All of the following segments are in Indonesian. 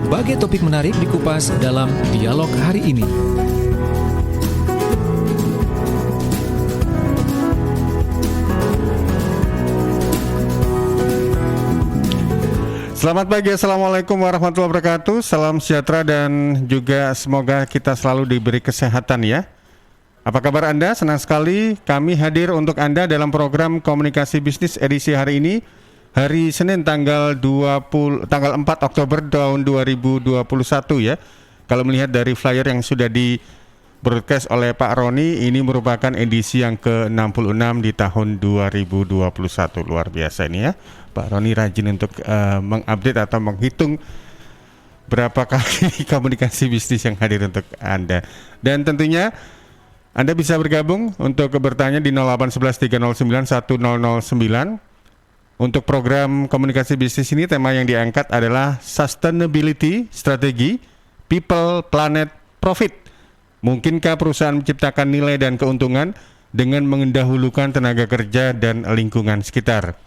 berbagai topik menarik dikupas dalam dialog hari ini. Selamat pagi, Assalamualaikum warahmatullahi wabarakatuh. Salam sejahtera dan juga semoga kita selalu diberi kesehatan ya. Apa kabar Anda? Senang sekali kami hadir untuk Anda dalam program Komunikasi Bisnis edisi hari ini, hari Senin tanggal 4 Oktober tahun 2021 ya. Kalau melihat dari flyer yang sudah di broadcast oleh Pak Roni, ini merupakan edisi yang ke-66 di tahun 2021. Luar biasa ini ya. Pak Roni rajin untuk mengupdate atau menghitung berapa kali komunikasi bisnis yang hadir untuk Anda. Dan tentunya Anda bisa bergabung untuk bertanya di 0811 309 1009. Untuk program komunikasi bisnis ini, tema yang diangkat adalah Sustainability Strategi, People, Planet, Profit. Mungkinkah perusahaan menciptakan nilai dan keuntungan dengan mendahulukan tenaga kerja dan lingkungan sekitar?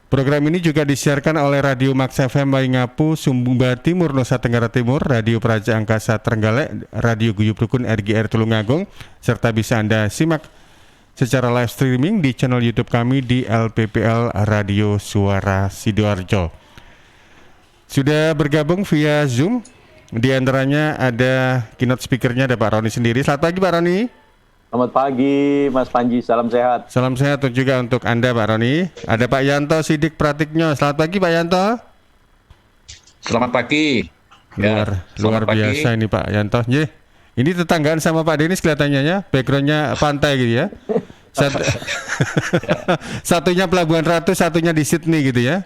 Program ini juga disiarkan oleh Radio Max FM Waingapu, Sumba Timur, Nusa Tenggara Timur, Radio Praja Angkasa Trenggalek, Radio Guyup Rukun RGR Tulungagung, serta bisa Anda simak secara live streaming di channel YouTube kami di LPPL Radio Suara Sidoarjo. Sudah bergabung via Zoom, di antaranya ada keynote speakernya, ada Pak Roni sendiri. Selamat pagi Pak Roni. Selamat pagi Mas Panji, salam sehat. Salam sehat juga untuk Anda Pak Roni. Ada Pak Yanto Sidik Pratikno. Selamat pagi Pak Yanto. Selamat pagi. Luar biasa ini Pak Yanto. Ini tetanggaan sama Pak Denis kelihatannya ya, backgroundnya pantai gitu ya. Satunya Pelabuhan Ratu, satunya di Sydney gitu ya.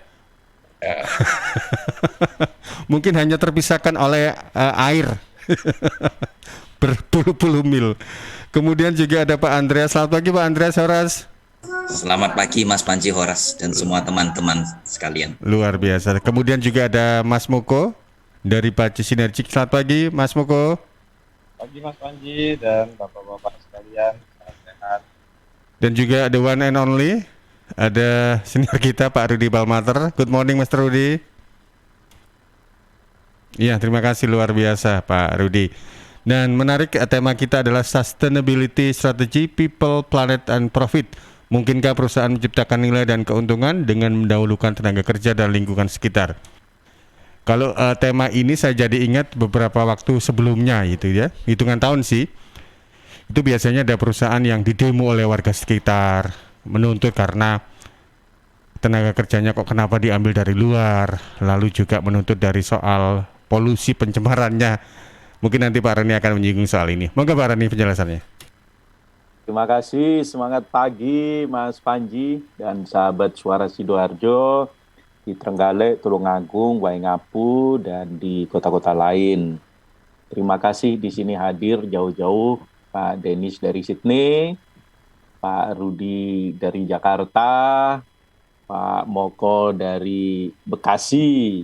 Mungkin hanya terpisahkan oleh air berpuluh-puluh mil. Kemudian juga ada Pak Andreas. Selamat pagi Pak Andreas Horas. Selamat pagi Mas Panji Horas dan semua teman-teman sekalian. Luar biasa. Kemudian juga ada Mas Moko dari Paci Sinergik. Selamat pagi Mas Moko. Pagi Mas Panji dan bapak-bapak sekalian, salam sehat. Dan juga the one and only, ada senior kita Pak Rudi Balmater. Good morning Mr. Rudi. Iya, terima kasih, luar biasa Pak Rudi. Dan menarik, tema kita adalah Sustainability Strategy, People, Planet, and Profit. Mungkinkah perusahaan menciptakan nilai dan keuntungan dengan mendahulukan tenaga kerja dan lingkungan sekitar? Kalau tema ini saya jadi ingat beberapa waktu sebelumnya itu ya, hitungan tahun sih. Itu biasanya ada perusahaan yang didemo oleh warga sekitar, menuntut karena tenaga kerjanya kok kenapa diambil dari luar, lalu juga menuntut dari soal polusi pencemarannya. Mungkin nanti Pak Rani akan menyinggung soal ini. Moga Pak Rani penjelasannya. Terima kasih, semangat pagi Mas Panji dan sahabat Suara Sidoarjo di Trenggalek, Tulungagung, Waingapu, dan di kota-kota lain. Terima kasih di sini hadir jauh-jauh Pak Denis dari Sydney, Pak Rudi dari Jakarta, Pak Moko dari Bekasi,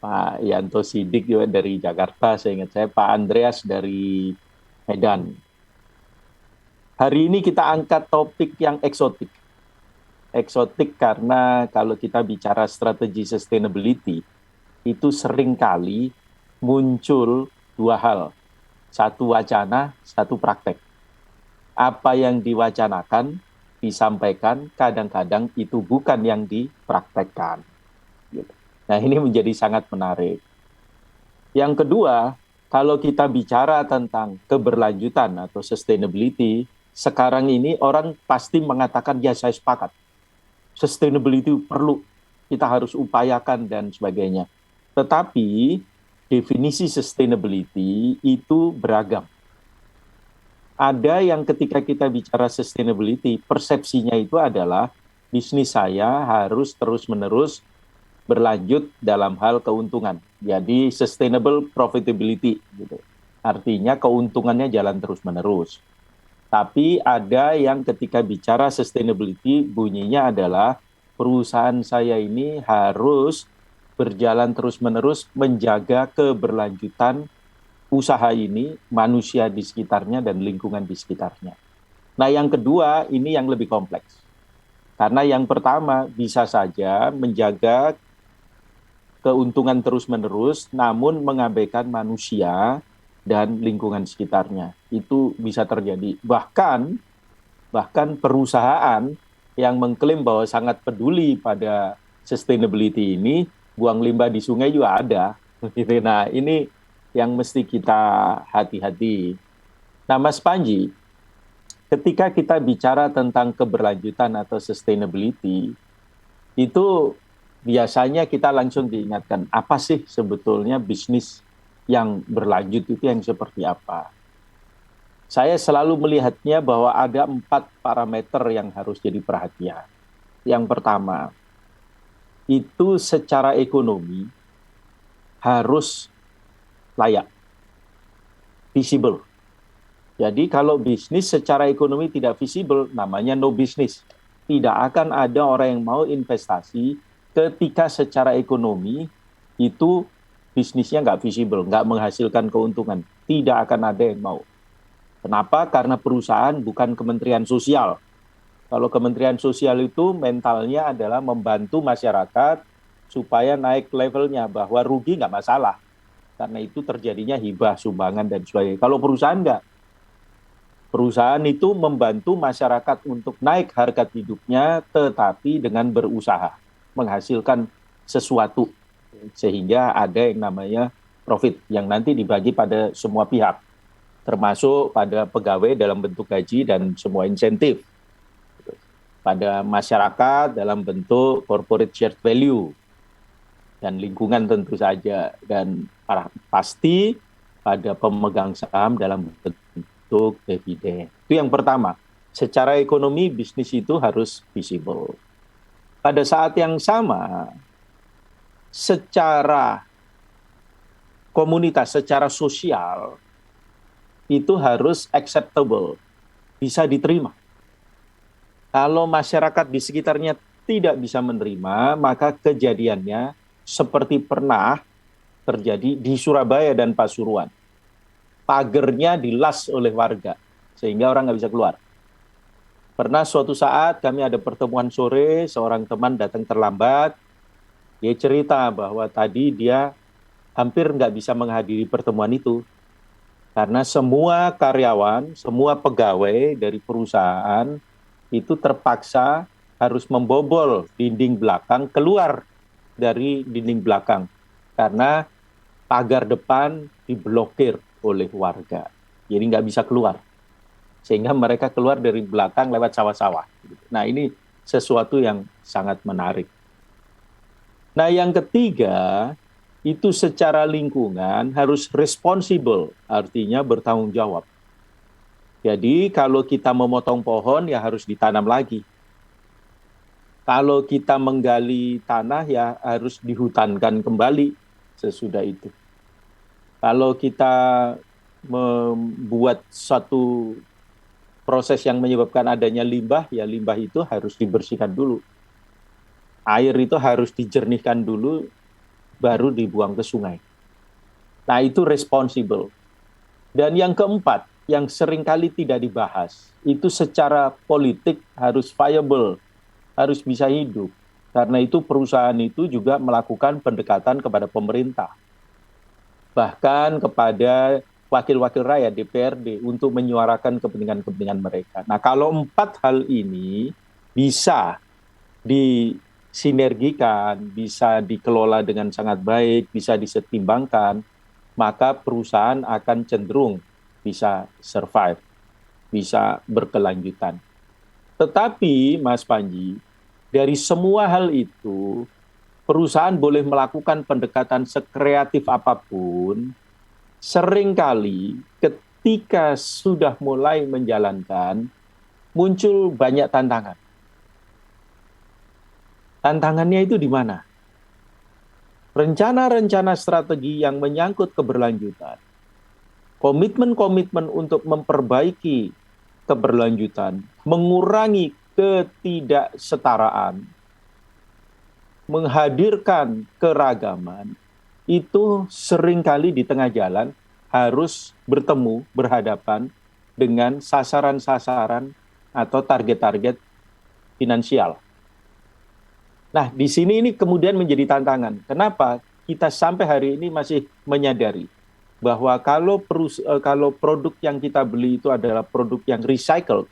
Pak Yanto Sidik juga dari Jakarta, saya ingat saya, Pak Andreas dari Medan. Hari ini kita angkat topik yang eksotik. Eksotik karena kalau kita bicara strategi sustainability, itu seringkali muncul dua hal. Satu wacana, satu praktek. Apa yang diwacanakan, disampaikan, kadang-kadang itu bukan yang dipraktekkan. Gitu. Nah, ini menjadi sangat menarik. Yang kedua, kalau kita bicara tentang keberlanjutan atau sustainability, sekarang ini orang pasti mengatakan, ya saya sepakat. Sustainability perlu, kita harus upayakan dan sebagainya. Tetapi, definisi sustainability itu beragam. Ada yang ketika kita bicara sustainability, persepsinya itu adalah bisnis saya harus terus-menerus berlanjut dalam hal keuntungan. Jadi sustainable profitability gitu. Artinya keuntungannya jalan terus-menerus. Tapi ada yang ketika bicara sustainability bunyinya adalah perusahaan saya ini harus berjalan terus-menerus menjaga keberlanjutan usaha ini, manusia di sekitarnya dan lingkungan di sekitarnya. Nah, yang kedua ini yang lebih kompleks. Karena yang pertama bisa saja menjaga keuntungan terus-menerus, namun mengabaikan manusia dan lingkungan sekitarnya. Itu bisa terjadi. Bahkan perusahaan yang mengklaim bahwa sangat peduli pada sustainability ini, buang limbah di sungai juga ada. Nah, ini yang mesti kita hati-hati. Nah, Mas Panji, ketika kita bicara tentang keberlanjutan atau sustainability, itu biasanya kita langsung diingatkan, apa sih sebetulnya bisnis yang berlanjut itu yang seperti apa? Saya selalu melihatnya bahwa ada 4 parameter yang harus jadi perhatian. Yang pertama, itu secara ekonomi harus layak, visible. Jadi kalau bisnis secara ekonomi tidak visible, namanya no business. Tidak akan ada orang yang mau investasi ketika secara ekonomi itu bisnisnya nggak visible, nggak menghasilkan keuntungan. Tidak akan ada yang mau. Kenapa? Karena perusahaan bukan Kementerian Sosial. Kalau Kementerian Sosial itu mentalnya adalah membantu masyarakat supaya naik levelnya, bahwa rugi nggak masalah. Karena itu terjadinya hibah, sumbangan, dan sebagainya. Kalau perusahaan nggak. Perusahaan itu membantu masyarakat untuk naik harkat hidupnya, tetapi dengan berusaha, menghasilkan sesuatu. Sehingga ada yang namanya profit, yang nanti dibagi pada semua pihak, termasuk pada pegawai dalam bentuk gaji dan semua insentif, pada masyarakat dalam bentuk corporate shared value, dan lingkungan tentu saja, dan pasti pada pemegang saham dalam bentuk dividen. Itu yang pertama. Secara ekonomi, bisnis itu harus visible. Pada saat yang sama, secara komunitas, secara sosial, itu harus acceptable, bisa diterima. Kalau masyarakat di sekitarnya tidak bisa menerima, maka kejadiannya seperti pernah terjadi di Surabaya dan Pasuruan. Pagernya dilas oleh warga, sehingga orang nggak bisa keluar. Pernah suatu saat kami ada pertemuan sore, seorang teman datang terlambat. Dia cerita bahwa tadi dia hampir nggak bisa menghadiri pertemuan itu. Karena semua karyawan, semua pegawai dari perusahaan itu terpaksa harus membobol dinding belakang, keluar dari dinding belakang. Karena pagar depan diblokir oleh warga. Jadi nggak bisa keluar. Sehingga mereka keluar dari belakang lewat sawah-sawah. Nah, ini sesuatu yang sangat menarik. Nah, yang ketiga, itu secara lingkungan harus responsible, artinya bertanggung jawab. Jadi kalau kita memotong pohon, ya harus ditanam lagi. Kalau kita menggali tanah, ya harus dihutankan kembali sesudah itu. Kalau kita membuat suatu proses yang menyebabkan adanya limbah, ya limbah itu harus dibersihkan dulu. Air itu harus dijernihkan dulu, baru dibuang ke sungai. Nah, itu responsible. Dan yang keempat, yang seringkali tidak dibahas, itu secara politik harus viable, harus bisa hidup. Karena itu perusahaan itu juga melakukan pendekatan kepada pemerintah. Bahkan kepada wakil-wakil rakyat DPRD untuk menyuarakan kepentingan-kepentingan mereka. Nah, kalau 4 hal ini bisa disinergikan, bisa dikelola dengan sangat baik, bisa disetimbangkan, maka perusahaan akan cenderung bisa survive, bisa berkelanjutan. Tetapi, Mas Panji, dari semua hal itu, perusahaan boleh melakukan pendekatan sekreatif apapun, seringkali ketika sudah mulai menjalankan, muncul banyak tantangan. Tantangannya itu di mana? Rencana-rencana strategi yang menyangkut keberlanjutan, komitmen-komitmen untuk memperbaiki keberlanjutan, mengurangi ketidaksetaraan, menghadirkan keragaman, itu seringkali di tengah jalan harus bertemu, berhadapan dengan sasaran-sasaran atau target-target finansial. Nah, di sini ini kemudian menjadi tantangan. Kenapa? kita sampai hari ini masih menyadari bahwa kalau produk yang kita beli itu adalah produk yang recycled,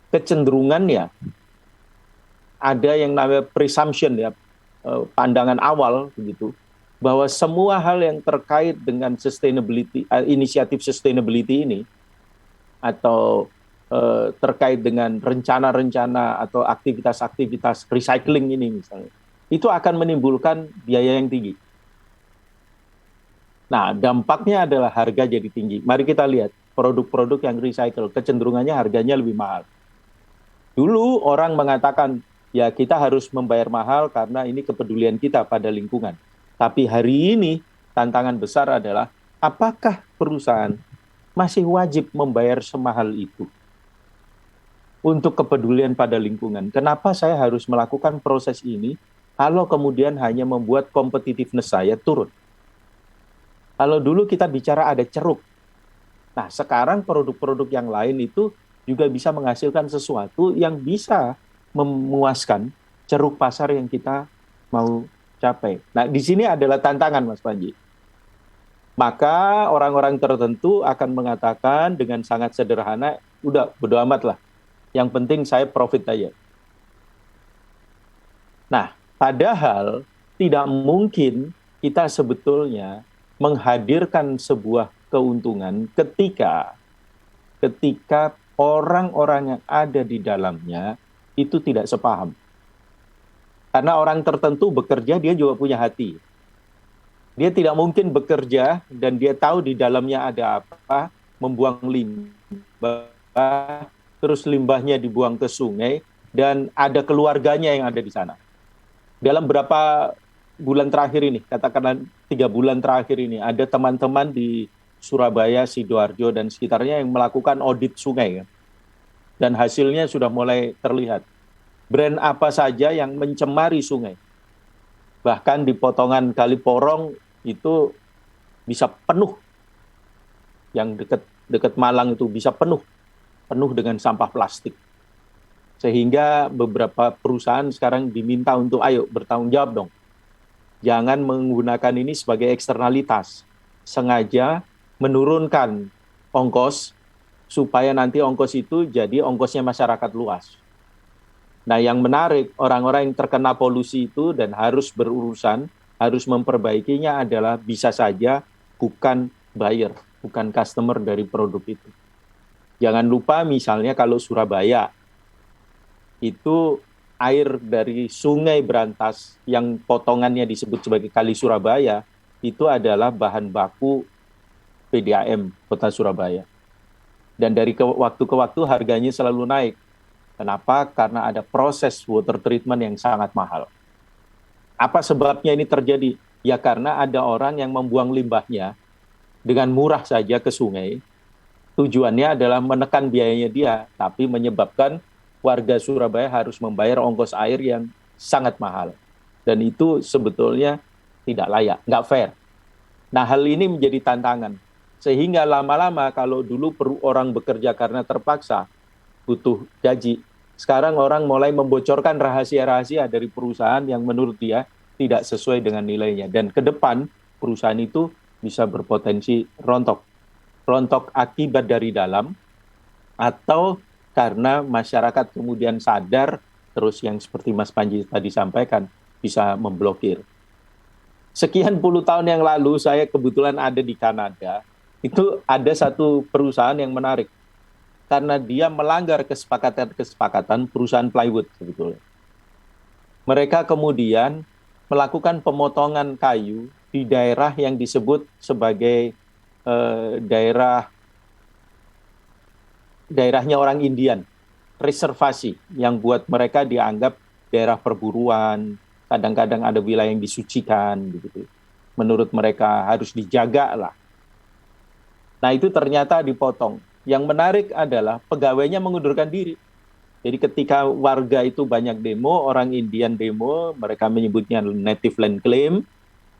kecenderungannya ada yang namanya presumption ya, pandangan awal begitu, bahwa semua hal yang terkait dengan sustainability, inisiatif sustainability ini atau terkait dengan rencana-rencana atau aktivitas-aktivitas recycling ini misalnya, itu akan menimbulkan biaya yang tinggi. Nah, dampaknya adalah harga jadi tinggi. Mari kita lihat produk-produk yang recycle, kecenderungannya harganya lebih mahal. Dulu orang mengatakan, ya kita harus membayar mahal karena ini kepedulian kita pada lingkungan. Tapi hari ini tantangan besar adalah, apakah perusahaan masih wajib membayar semahal itu untuk kepedulian pada lingkungan? Kenapa saya harus melakukan proses ini kalau kemudian hanya membuat competitiveness saya turun? Kalau dulu kita bicara ada ceruk. Nah, sekarang produk-produk yang lain itu juga bisa menghasilkan sesuatu yang bisa memuaskan ceruk pasar yang kita mau capai. Nah, di sini adalah tantangan, Mas Panji. Maka orang-orang tertentu akan mengatakan dengan sangat sederhana, udah bodo amat lah. Yang penting saya profit aja. Nah, padahal tidak mungkin kita sebetulnya menghadirkan sebuah keuntungan ketika orang-orang yang ada di dalamnya itu tidak sepaham. Karena orang tertentu bekerja, dia juga punya hati. Dia tidak mungkin bekerja dan dia tahu di dalamnya ada apa, membuang limbah, terus limbahnya dibuang ke sungai, dan ada keluarganya yang ada di sana. Dalam berapa bulan terakhir ini, katakanlah 3 bulan terakhir ini, ada teman-teman di Surabaya, Sidoarjo, dan sekitarnya yang melakukan audit sungai. Dan hasilnya sudah mulai terlihat. Brand apa saja yang mencemari sungai. Bahkan di potongan Kali Porong itu bisa penuh. Yang dekat Malang itu bisa penuh dengan sampah plastik. Sehingga beberapa perusahaan sekarang diminta untuk ayo bertanggung jawab dong. Jangan menggunakan ini sebagai eksternalitas. Sengaja menurunkan ongkos supaya nanti ongkos itu jadi ongkosnya masyarakat luas. Nah, yang menarik, orang-orang yang terkena polusi itu dan harus berurusan, harus memperbaikinya adalah bisa saja bukan buyer, bukan customer dari produk itu. Jangan lupa misalnya kalau Surabaya, itu air dari Sungai Brantas yang potongannya disebut sebagai Kali Surabaya, itu adalah bahan baku PDAM Kota Surabaya. Dan dari waktu ke waktu harganya selalu naik. Kenapa? Karena ada proses water treatment yang sangat mahal. Apa sebabnya ini terjadi? Ya karena ada orang yang membuang limbahnya dengan murah saja ke sungai. Tujuannya adalah menekan biayanya dia, tapi menyebabkan warga Surabaya harus membayar ongkos air yang sangat mahal. Dan itu sebetulnya tidak layak, nggak fair. Nah, hal ini menjadi tantangan. Sehingga lama-lama kalau dulu orang bekerja karena terpaksa, butuh gaji. Sekarang orang mulai membocorkan rahasia-rahasia dari perusahaan yang menurut dia tidak sesuai dengan nilainya. Dan ke depan perusahaan itu bisa berpotensi rontok. Rontok akibat dari dalam atau karena masyarakat kemudian sadar, terus yang seperti Mas Panji tadi sampaikan, bisa memblokir. Sekian puluh tahun yang lalu saya kebetulan ada di Kanada, itu ada satu perusahaan yang menarik. Karena dia melanggar kesepakatan perusahaan plywood sebetulnya. Mereka kemudian melakukan pemotongan kayu di daerah yang disebut sebagai daerahnya orang Indian, reservasi yang buat mereka dianggap daerah perburuan, kadang-kadang ada wilayah yang disucikan, gitu. Menurut mereka harus dijaga lah. Nah itu ternyata dipotong. Yang menarik adalah pegawainya mengundurkan diri. Jadi ketika warga itu banyak demo, orang Indian demo, mereka menyebutnya native land claim,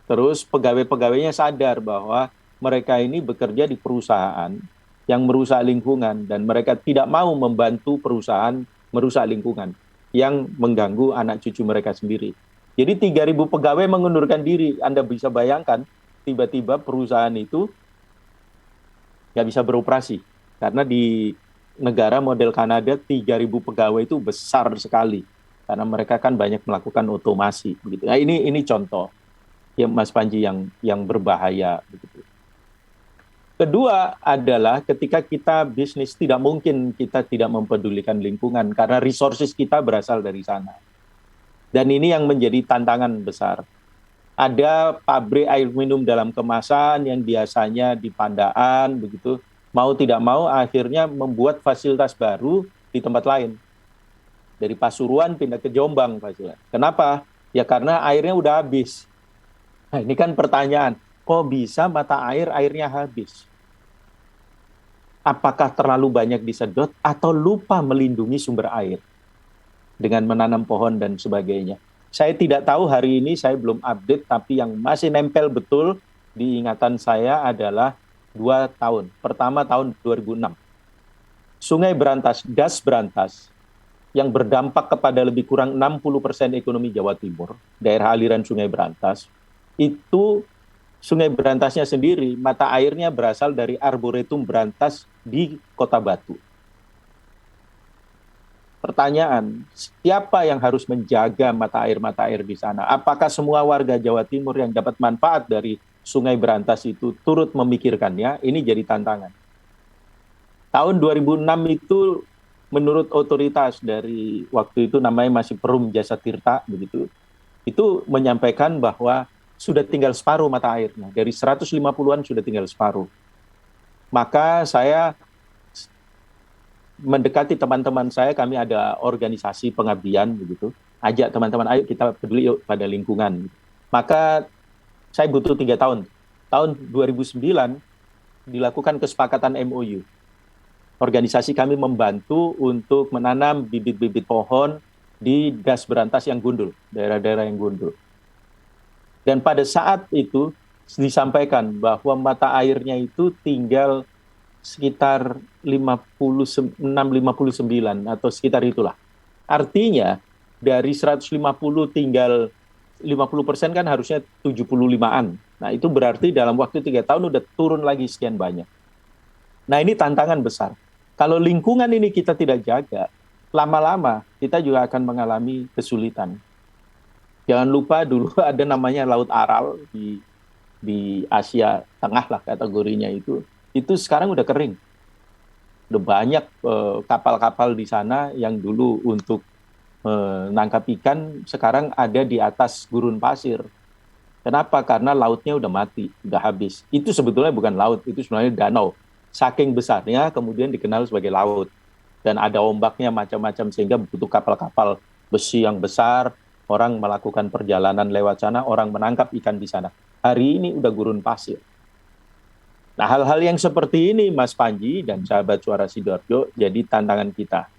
terus pegawai-pegawainya sadar bahwa mereka ini bekerja di perusahaan yang merusak lingkungan dan mereka tidak mau membantu perusahaan merusak lingkungan yang mengganggu anak cucu mereka sendiri. Jadi 3.000 pegawai mengundurkan diri. Anda bisa bayangkan, tiba-tiba perusahaan itu nggak bisa beroperasi. Karena di negara model Kanada, 3.000 pegawai itu besar sekali. Karena mereka kan banyak melakukan otomasi. Begitu. Nah, ini contoh ya Mas Panji yang berbahaya. Begitu. Kedua adalah ketika kita bisnis, tidak mungkin kita tidak mempedulikan lingkungan. Karena resources kita berasal dari sana. Dan ini yang menjadi tantangan besar. Ada pabrik air minum dalam kemasan yang biasanya di Pandaan, begitu. Mau tidak mau akhirnya membuat fasilitas baru di tempat lain. Dari Pasuruan pindah ke Jombang. Kenapa? Ya karena airnya udah habis. Nah ini kan pertanyaan, kok bisa mata airnya habis? Apakah terlalu banyak disedot atau lupa melindungi sumber air? Dengan menanam pohon dan sebagainya. Saya tidak tahu hari ini, saya belum update, tapi yang masih nempel betul di ingatan saya adalah 2 tahun. Pertama tahun 2006. Sungai Berantas, Das Berantas, yang berdampak kepada lebih kurang 60% ekonomi Jawa Timur, daerah aliran Sungai Berantas, itu Sungai Berantasnya sendiri, mata airnya berasal dari Arboretum Berantas di Kota Batu. Pertanyaan, siapa yang harus menjaga mata air di sana? Apakah semua warga Jawa Timur yang dapat manfaat dari Sungai Berantas itu turut memikirkannya? Ini jadi tantangan. Tahun 2006 itu menurut otoritas dari waktu itu namanya masih Perum Jasa Tirta, begitu. Itu menyampaikan bahwa sudah tinggal separuh mata airnya. Dari 150-an sudah tinggal separuh. Maka saya mendekati teman-teman saya, kami ada organisasi pengabdian begitu, ajak teman-teman, ayo kita peduli yuk pada lingkungan. Maka saya butuh 3 tahun. Tahun 2009 dilakukan kesepakatan MOU. Organisasi kami membantu untuk menanam bibit-bibit pohon di Das Berantas yang gundul, daerah-daerah yang gundul. Dan pada saat itu disampaikan bahwa mata airnya itu tinggal sekitar 59 atau sekitar itulah. Artinya dari 150 tinggal 50% kan harusnya 75-an. Nah itu berarti dalam waktu 3 tahun udah turun lagi sekian banyak. Nah ini tantangan besar. Kalau lingkungan ini kita tidak jaga, lama-lama kita juga akan mengalami kesulitan. Jangan lupa dulu ada namanya Laut Aral di Asia Tengah lah kategorinya itu sekarang udah kering. Udah banyak kapal-kapal di sana yang dulu untuk menangkap ikan sekarang ada di atas gurun pasir. Kenapa? Karena lautnya udah mati, udah habis. Itu sebetulnya bukan laut, itu sebenarnya danau. Saking besarnya kemudian dikenal sebagai laut. Dan ada ombaknya macam-macam sehingga butuh kapal-kapal besi yang besar, orang melakukan perjalanan lewat sana, orang menangkap ikan di sana. Hari ini udah gurun pasir. Nah, hal-hal yang seperti ini, Mas Panji dan sahabat Suara Sidoarjo, jadi tantangan kita.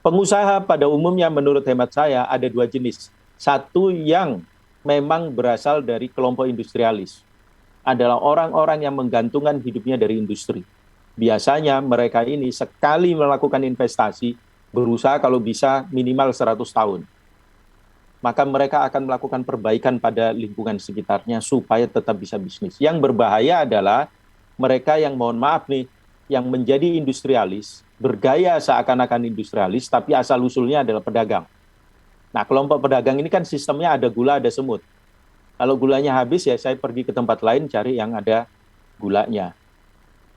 Pengusaha pada umumnya menurut hemat saya ada 2 jenis. Satu yang memang berasal dari kelompok industrialis. Adalah orang-orang yang menggantungkan hidupnya dari industri. Biasanya mereka ini sekali melakukan investasi, berusaha kalau bisa minimal 100 tahun. Maka mereka akan melakukan perbaikan pada lingkungan sekitarnya supaya tetap bisa bisnis. Yang berbahaya adalah mereka yang mohon maaf nih, yang menjadi industrialis, bergaya seakan-akan industrialis, tapi asal-usulnya adalah pedagang. Nah, kelompok pedagang ini kan sistemnya ada gula, ada semut. Kalau gulanya habis ya saya pergi ke tempat lain cari yang ada gulanya.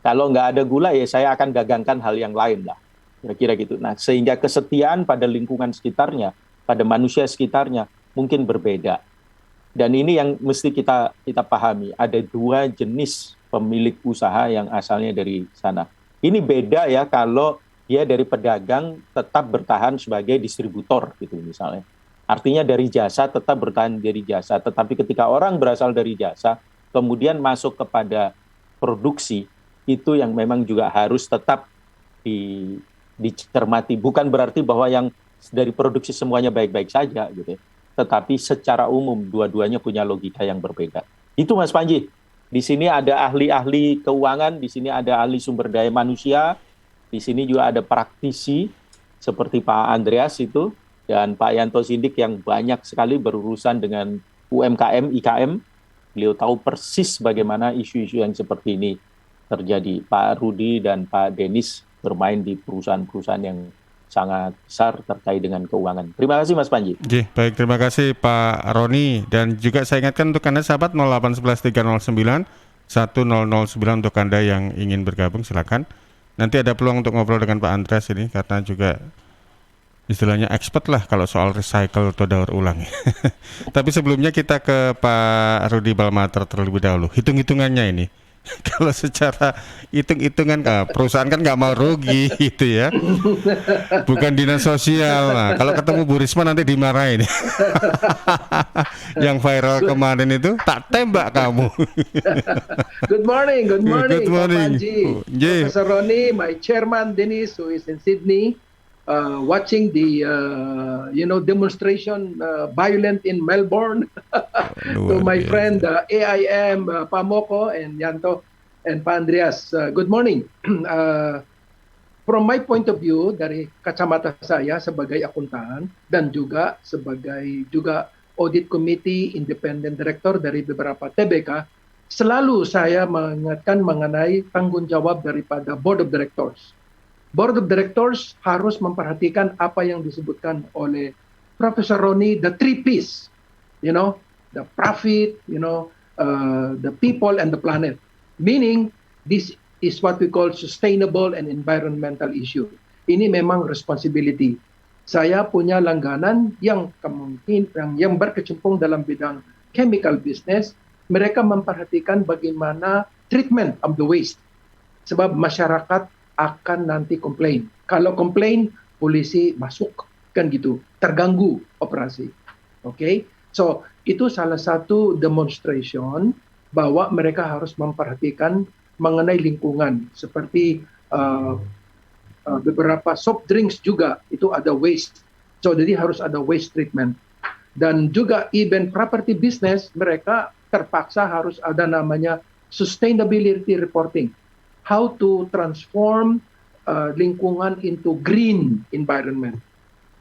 Kalau nggak ada gula ya saya akan dagangkan hal yang lain lah. Kira-kira gitu. Nah, sehingga kesetiaan pada lingkungan sekitarnya, pada manusia sekitarnya mungkin berbeda. Dan ini yang mesti kita pahami. Ada 2 jenis pemilik usaha yang asalnya dari sana. Ini beda ya kalau dia dari pedagang tetap bertahan sebagai distributor gitu misalnya. Artinya dari jasa tetap bertahan dari jasa. Tetapi ketika orang berasal dari jasa, kemudian masuk kepada produksi, itu yang memang juga harus tetap dicermati. Bukan berarti bahwa yang dari produksi semuanya baik-baik saja gitu. Tetapi secara umum dua-duanya punya logika yang berbeda. Itu Mas Panji. Di sini ada ahli-ahli keuangan, di sini ada ahli sumber daya manusia, di sini juga ada praktisi seperti Pak Andreas itu dan Pak Yanto Sindik yang banyak sekali berurusan dengan UMKM, IKM. Beliau tahu persis bagaimana isu-isu yang seperti ini terjadi. Pak Rudi dan Pak Denis bermain di perusahaan-perusahaan yang sangat besar terkait dengan keuangan. Terima kasih Mas Panji. Baik, terima kasih Pak Roni. Dan juga saya ingatkan untuk Anda sahabat 0811309 1009 untuk Anda yang ingin bergabung, silakan. Nanti ada peluang untuk ngobrol dengan Pak Andreas ini karena juga istilahnya expert lah kalau soal recycle atau daur ulang. Tapi sebelumnya kita ke Pak Rudi Balmater terlebih dahulu. Hitung-hitungannya ini. Kalau secara hitung-hitungan perusahaan kan nggak mau rugi gitu ya. Bukan dinas sosial. Nah, kalau ketemu Bu Risma nanti dimarahin. Yang viral kemarin itu tak tembak kamu. Good morning, Good morning. Pak Panji. Professor Roni, my chairman Dennis, who is in Sydney, watching the demonstration violent in Melbourne. To my friend AIM Pamoko and Yanto and Pak Andreas. Good morning. From my point of view, dari kacamata saya sebagai akuntan dan juga sebagai audit committee independent director dari beberapa TBK, selalu saya mengingatkan mengenai tanggung jawab daripada board of directors. Board of Directors harus memperhatikan apa yang disebutkan oleh Profesor Roni, the three P's, the profit, the people and the planet. Meaning, this is what we call sustainable and environmental issue. Ini memang responsibility. Saya punya langganan yang berkecimpung dalam bidang chemical business. Mereka memperhatikan bagaimana treatment of the waste. Sebab masyarakat akan nanti komplain. Kalau komplain, polisi masuk, kan gitu, terganggu operasi. Okay? So, itu salah satu demonstration bahwa mereka harus memperhatikan mengenai lingkungan. Seperti beberapa soft drinks juga, itu ada waste. So, jadi harus ada waste treatment. Dan juga even property business, mereka terpaksa harus ada namanya sustainability reporting. How to transform lingkungan into green environment.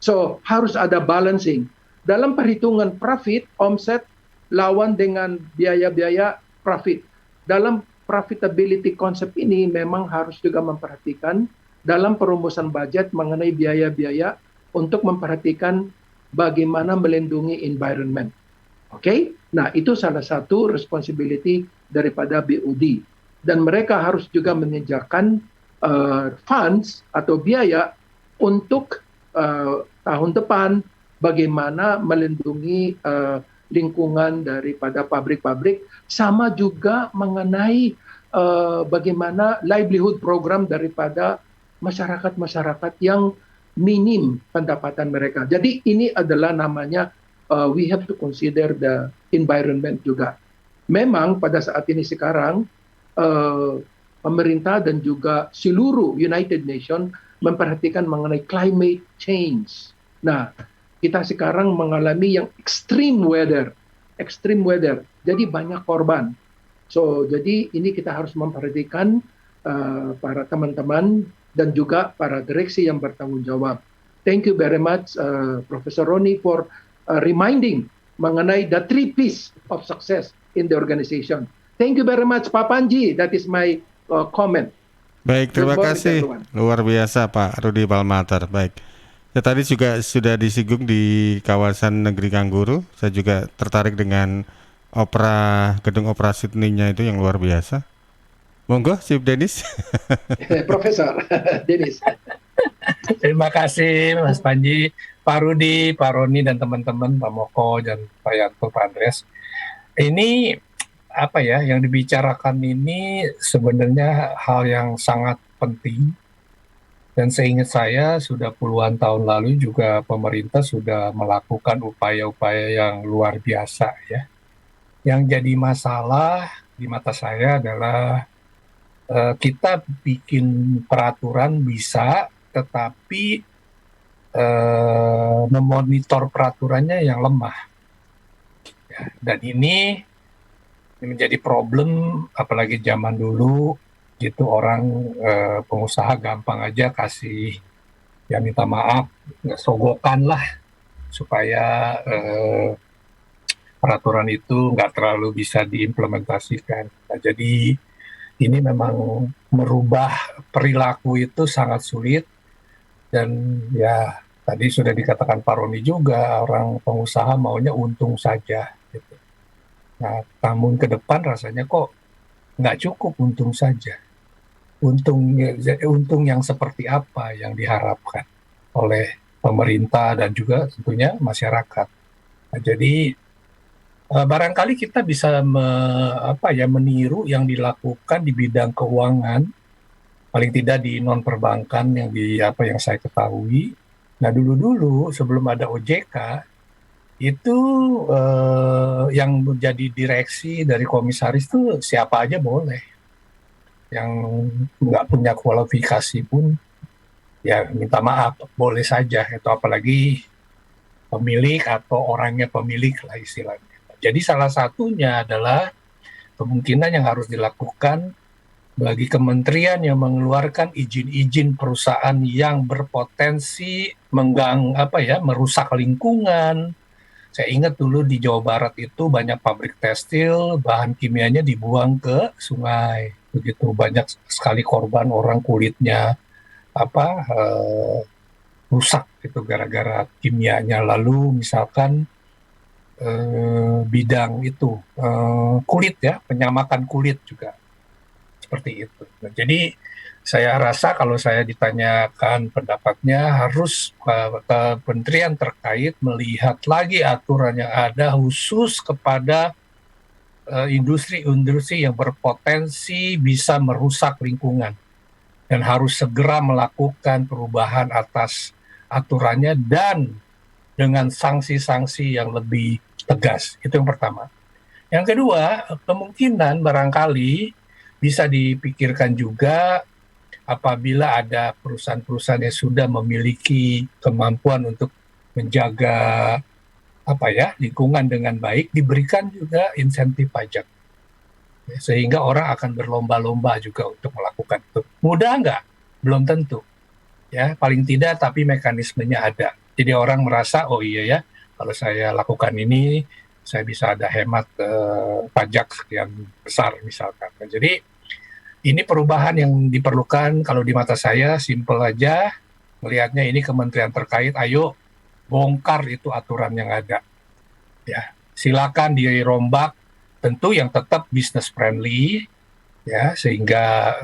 So, harus ada balancing. Dalam perhitungan profit, omset, lawan dengan biaya-biaya profit. Dalam profitability konsep ini memang harus juga memperhatikan dalam perumusan budget mengenai biaya-biaya untuk memperhatikan bagaimana melindungi environment. Oke? Nah, itu salah satu responsibility daripada BOD. Dan mereka harus juga menyediakan funds atau biaya untuk tahun depan bagaimana melindungi lingkungan daripada pabrik-pabrik, sama juga mengenai bagaimana livelihood program daripada masyarakat-masyarakat yang minim pendapatan mereka. Jadi ini adalah namanya we have to consider the environment juga. Memang pada saat ini sekarang pemerintah dan juga seluruh United Nations memperhatikan mengenai climate change. Nah, kita sekarang mengalami yang extreme weather. Jadi banyak korban. So, jadi ini kita harus memperhatikan para teman-teman dan juga para direksi yang bertanggung jawab. Thank you very much, Professor Roni, for reminding mengenai the three P's of success in the organization. Thank you very much, Pak Panji. That is my comment. Baik, terima kasih. Luar biasa Pak Rudi Balmater. Baik. Ya, tadi juga sudah disinggung di kawasan Negeri Kangguru. Saya juga tertarik dengan gedung opera Sydney-nya itu yang luar biasa. Monggo, Chief Dennis. Profesor Dennis. Terima kasih Mas Panji, Pak Rudi, Pak Roni, dan teman-teman, Pak Moko, dan Pak Yanto, Pak Andreas. Ini apa ya, yang dibicarakan ini sebenarnya hal yang sangat penting. Dan seingat saya sudah puluhan tahun lalu juga pemerintah sudah melakukan upaya-upaya yang luar biasa ya. Yang jadi masalah di mata saya adalah kita bikin peraturan bisa, tetapi memonitor peraturannya yang lemah. Ya, dan ini menjadi problem, apalagi zaman dulu gitu orang pengusaha gampang aja kasih ya minta maaf, sogokan lah supaya peraturan itu nggak terlalu bisa diimplementasikan. Nah, jadi ini memang merubah perilaku itu sangat sulit, dan ya tadi sudah dikatakan Pak Roni juga, orang pengusaha maunya untung saja. Gitu. Nah, namun ke depan rasanya kok nggak cukup untung saja. Untung yang seperti apa yang diharapkan oleh pemerintah dan juga tentunya masyarakat. Nah, jadi barangkali kita bisa meniru yang dilakukan di bidang keuangan, paling tidak di non perbankan yang saya ketahui. Nah, dulu sebelum ada OJK itu yang menjadi direksi dari komisaris itu siapa aja boleh, yang nggak punya kualifikasi pun ya minta maaf boleh saja, itu apalagi pemilik atau orangnya pemilik lah istilahnya. Jadi salah satunya adalah kemungkinan yang harus dilakukan bagi kementerian yang mengeluarkan izin-izin perusahaan yang berpotensi merusak lingkungan. Saya ingat dulu di Jawa Barat itu banyak pabrik tekstil, bahan kimianya dibuang ke sungai. Begitu banyak sekali korban orang kulitnya rusak itu gara-gara kimianya. Lalu misalkan bidang itu kulit ya, penyamakan kulit juga seperti itu. Nah, jadi saya rasa kalau saya ditanyakan pendapatnya harus kementerian terkait melihat lagi aturan yang ada khusus kepada industri-industri yang berpotensi bisa merusak lingkungan, dan harus segera melakukan perubahan atas aturannya dan dengan sanksi-sanksi yang lebih tegas. Itu yang pertama. Yang kedua, kemungkinan barangkali bisa dipikirkan juga apabila ada perusahaan-perusahaan yang sudah memiliki kemampuan untuk menjaga lingkungan dengan baik, diberikan juga insentif pajak. Sehingga orang akan berlomba-lomba juga untuk melakukan itu. Mudah nggak? Belum tentu. Ya, paling tidak tapi mekanismenya ada. Jadi orang merasa, oh iya ya, kalau saya lakukan ini, saya bisa ada hemat pajak sekian besar misalkan. Nah, jadi ini perubahan yang diperlukan. Kalau di mata saya simpel aja, melihatnya ini kementerian terkait, ayo bongkar itu aturan yang ada. Ya, silakan dirombak, tentu yang tetap business friendly, ya, sehingga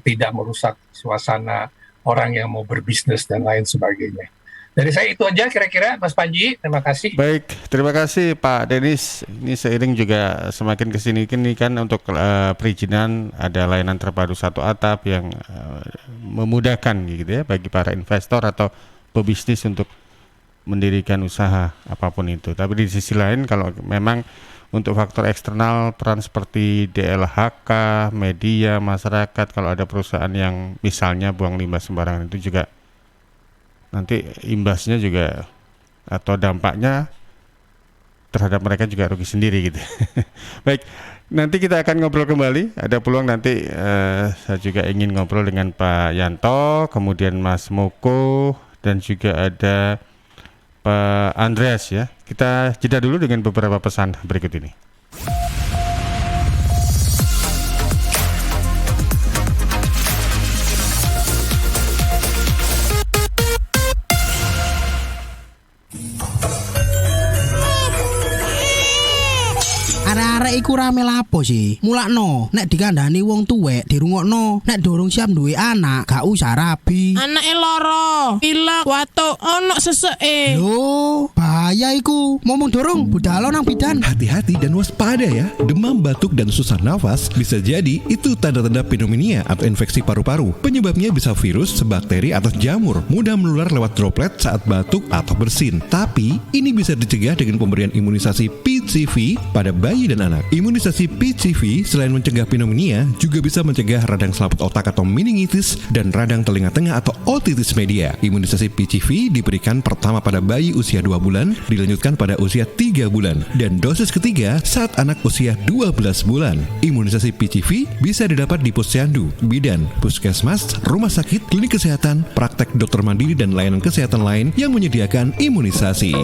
tidak merusak suasana orang yang mau berbisnis dan lain sebagainya. Dari saya itu aja kira-kira, Mas Panji. Terima kasih. Baik, terima kasih Pak Denis. Ini seiring juga semakin kesini kan untuk perizinan ada layanan terpadu satu atap yang memudahkan gitu ya bagi para investor atau pebisnis untuk mendirikan usaha apapun itu. Tapi di sisi lain kalau memang untuk faktor eksternal peran seperti DLHK, media, masyarakat, kalau ada perusahaan yang misalnya buang limbah sembarangan itu juga nanti imbasnya juga atau dampaknya terhadap mereka juga rugi sendiri gitu. Baik, nanti kita akan ngobrol kembali. Ada peluang nanti saya juga ingin ngobrol dengan Pak Yanto, kemudian Mas Moko, dan juga ada Pak Andreas ya. Kita jeda dulu dengan beberapa pesan berikut ini. Arek iku rame lapo sih? Mulakno, nek dikandani wong tuwek dirungokno, nek durung siap duwe anak, gak usah rabi. Anake loro, pilek, watuk, ono seseke. Lho, bahaya iku. Momong dorong budal nang bidan. Hati-hati dan waspada ya. Demam, batuk dan susah nafas bisa jadi itu tanda-tanda pneumonia atau infeksi paru-paru. Penyebabnya bisa virus, bakteri atau jamur. Mudah menular lewat droplet saat batuk atau bersin. Tapi ini bisa dicegah dengan pemberian imunisasi PCV pada bayi dan anak. Imunisasi Imunisasi PCV selain mencegah pneumonia juga bisa mencegah radang selaput otak atau meningitis dan radang telinga tengah atau otitis media. Imunisasi PCV diberikan pertama pada bayi usia 2 bulan, dilanjutkan pada usia 3 bulan, dan dosis ketiga saat anak usia 12 bulan. Imunisasi PCV bisa didapat di posyandu, bidan, puskesmas, rumah sakit, klinik kesehatan, praktek dokter mandiri, dan layanan kesehatan lain yang menyediakan imunisasi.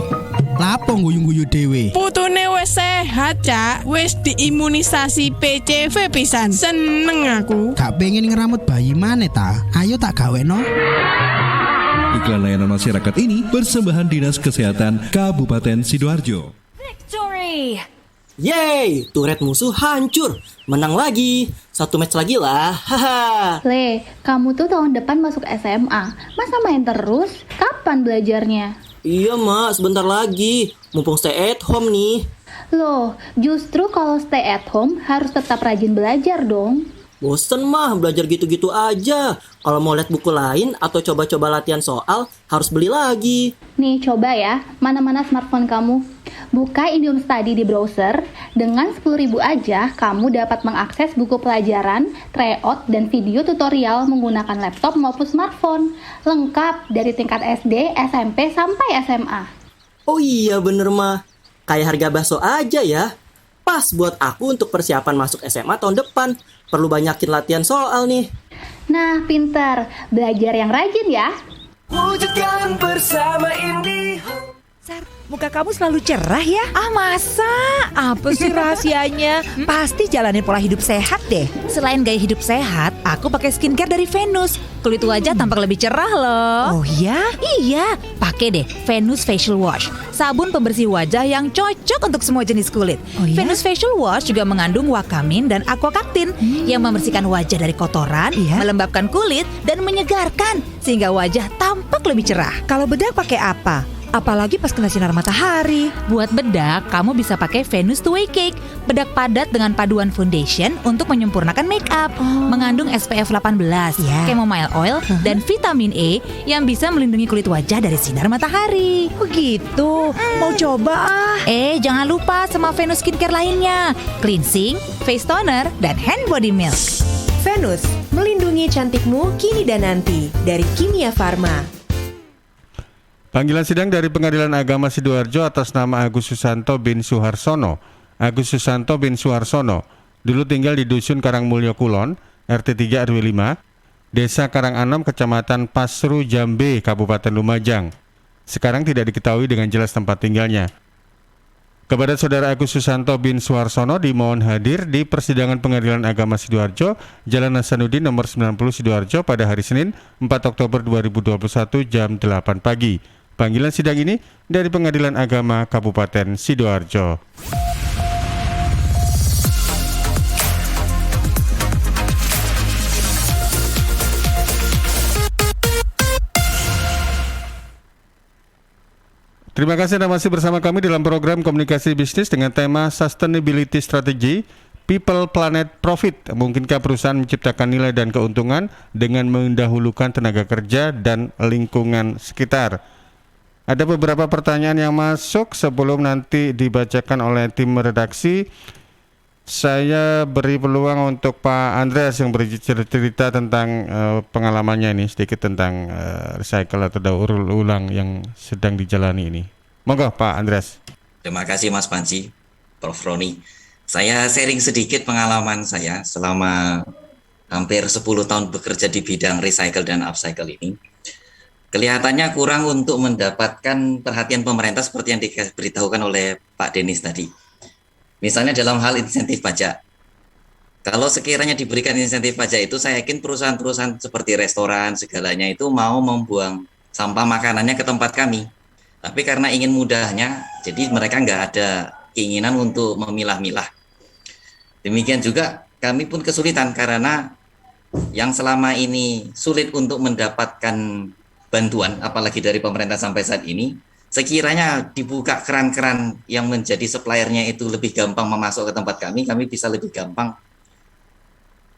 Lapo guyu-guyu dewe. Putune wis sehat, Cak. Wis diimunisasi PCV pisan. Seneng aku. Gak pengen ngeramut bayi maneh ta? Ayo tak gaweno. Iklan layanan masyarakat ini persembahan Dinas Kesehatan Kabupaten Sidoarjo. Victory! Yeay, turret musuh hancur. Menang lagi. 1 match lagi lah. Haha. Le, kamu tuh tahun depan masuk SMA. Masa main terus? Kapan belajarnya? Iya, Mak, sebentar lagi. Mumpung stay at home nih. Loh, justru kalau stay at home harus tetap rajin belajar dong. Bosen mah, belajar gitu-gitu aja. Kalau mau lihat buku lain atau coba-coba latihan soal, harus beli lagi. Nih, coba ya, mana-mana smartphone kamu. Buka Indium Study di browser. Dengan 10.000 aja, kamu dapat mengakses buku pelajaran, tryout, dan video tutorial menggunakan laptop maupun smartphone. Lengkap dari tingkat SD, SMP, sampai SMA. Oh iya bener mah. Kayak harga bakso aja ya. Pas buat aku untuk persiapan masuk SMA tahun depan. Perlu banyakin latihan soal nih. Nah, pinter. Belajar yang rajin ya. Wujudkan bersama IndiHome. Muka kamu selalu cerah ya? Ah masa? Apa sih rahasianya? Pasti jalanin pola hidup sehat deh. Selain gaya hidup sehat, aku pakai skincare dari Venus. Kulit wajah tampak lebih cerah loh. Oh ya? Iya, pakai deh Venus Facial Wash. Sabun pembersih wajah yang cocok untuk semua jenis kulit. Oh ya? Venus Facial Wash juga mengandung wakamin dan aquacaptin yang membersihkan wajah dari kotoran, melembabkan kulit, dan menyegarkan sehingga wajah tampak lebih cerah. Kalau bedak pakai apa? Apalagi pas kena sinar matahari. Buat bedak, kamu bisa pakai Venus Two Way Cake. Bedak padat dengan paduan foundation untuk menyempurnakan make up. Mengandung SPF 18, chamomile oil, dan vitamin E yang bisa melindungi kulit wajah dari sinar matahari. Begitu, mau coba ah. Jangan lupa sama Venus skincare lainnya. Cleansing, face toner, dan hand body milk. Venus, melindungi cantikmu kini dan nanti. Dari Kimia Farma. Panggilan sidang dari Pengadilan Agama Sidoarjo atas nama Agus Susanto bin Suharsono. Agus Susanto bin Suharsono dulu tinggal di Dusun Karangmulyo Kulon, RT 3 RW 5, Desa Karanganom, Kecamatan Pasru Jambe, Kabupaten Lumajang. Sekarang tidak diketahui dengan jelas tempat tinggalnya. Kepada Saudara Agus Susanto bin Suharsono dimohon hadir di persidangan Pengadilan Agama Sidoarjo, Jalan Hasanuddin nomor 90 Sidoarjo pada hari Senin 4 Oktober 2021 jam 8 pagi. Panggilan sidang ini dari Pengadilan Agama Kabupaten Sidoarjo. Terima kasih Anda masih bersama kami dalam program Komunikasi Bisnis dengan tema Sustainability Strategy, People, Planet, Profit. Mungkinkah perusahaan menciptakan nilai dan keuntungan dengan mendahulukan tenaga kerja dan lingkungan sekitar? Ada beberapa pertanyaan yang masuk sebelum nanti dibacakan oleh tim redaksi. Saya beri peluang untuk Pak Andreas yang bercerita tentang pengalamannya ini, sedikit tentang recycle atau daur ulang yang sedang dijalani ini. Monggo Pak Andreas. Terima kasih Mas Panji, Prof. Roni. Saya sharing sedikit pengalaman saya selama hampir 10 tahun bekerja di bidang recycle dan upcycle ini. Kelihatannya kurang untuk mendapatkan perhatian pemerintah seperti yang diberitahukan oleh Pak Denis tadi. Misalnya dalam hal insentif pajak. Kalau sekiranya diberikan insentif pajak itu, saya yakin perusahaan-perusahaan seperti restoran segalanya itu mau membuang sampah makanannya ke tempat kami. Tapi karena ingin mudahnya, jadi mereka nggak ada keinginan untuk memilah-milah. Demikian juga kami pun kesulitan karena yang selama ini sulit untuk mendapatkan bantuan, apalagi dari pemerintah sampai saat ini, sekiranya dibuka keran-keran yang menjadi suppliernya itu lebih gampang memasuk ke tempat kami bisa lebih gampang,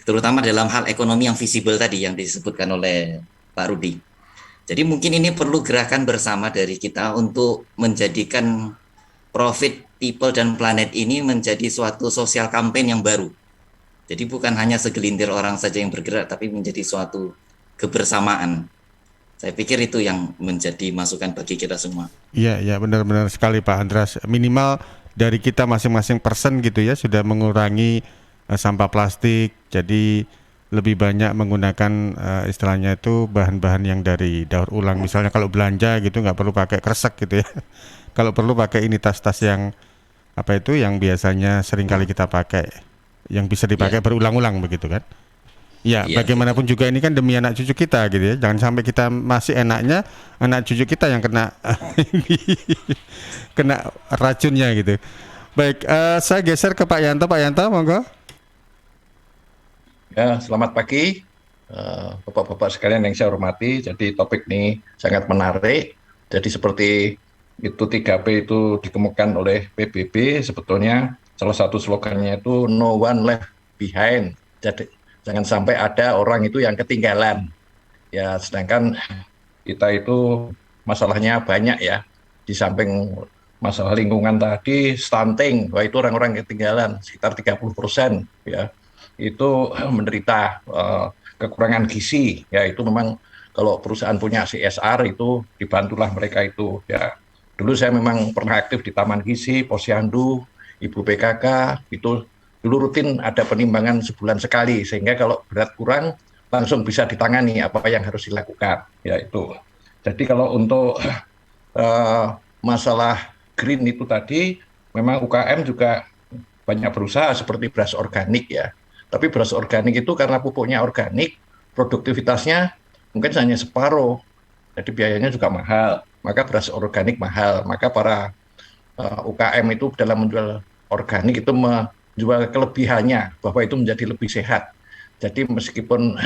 terutama dalam hal ekonomi yang visible tadi yang disebutkan oleh Pak Rudi. Jadi mungkin ini perlu gerakan bersama dari kita untuk menjadikan profit, people, dan planet ini menjadi suatu sosial campaign yang baru. Jadi bukan hanya segelintir orang saja yang bergerak, tapi menjadi suatu kebersamaan. Saya pikir itu yang menjadi masukan bagi kita semua. Iya, ya benar-benar sekali Pak Andreas. Minimal dari kita masing-masing person gitu ya sudah mengurangi sampah plastik. Jadi lebih banyak menggunakan istilahnya itu bahan-bahan yang dari daur ulang. Misalnya kalau belanja gitu nggak perlu pakai kresek gitu ya. Kalau perlu pakai ini tas-tas yang apa itu yang biasanya sering kali kita pakai, yang bisa dipakai berulang-ulang begitu kan. Ya, bagaimanapun juga ini kan demi anak cucu kita gitu ya. Jangan sampai kita masih enaknya anak cucu kita yang kena kena racunnya gitu. Baik, saya geser ke Pak Yanto. Pak Yanto, monggo. Ya, selamat pagi Bapak-bapak sekalian yang saya hormati. Jadi topik ini sangat menarik. Jadi seperti itu 3P itu dikemukakan oleh PBB, sebetulnya salah satu slogannya itu no one left behind. Jadi jangan sampai ada orang itu yang ketinggalan. Ya, sedangkan kita itu masalahnya banyak ya. Di samping masalah lingkungan tadi, stunting, wah itu orang-orang ketinggalan sekitar 30% ya. Itu menderita kekurangan gizi. Ya, itu memang kalau perusahaan punya CSR itu dibantulah mereka itu ya. Dulu saya memang pernah aktif di Taman Gizi, Posyandu, Ibu PKK, itu dulu rutin ada penimbangan sebulan sekali, sehingga kalau berat kurang langsung bisa ditangani apa yang harus dilakukan. Ya itu. Jadi kalau untuk masalah green itu tadi, memang UKM juga banyak berusaha seperti beras organik ya. Tapi beras organik itu karena pupuknya organik, produktivitasnya mungkin hanya separuh, jadi biayanya juga mahal. Maka beras organik mahal. Maka para UKM itu dalam menjual organik itu menjual kelebihannya bahwa itu menjadi lebih sehat. Jadi meskipun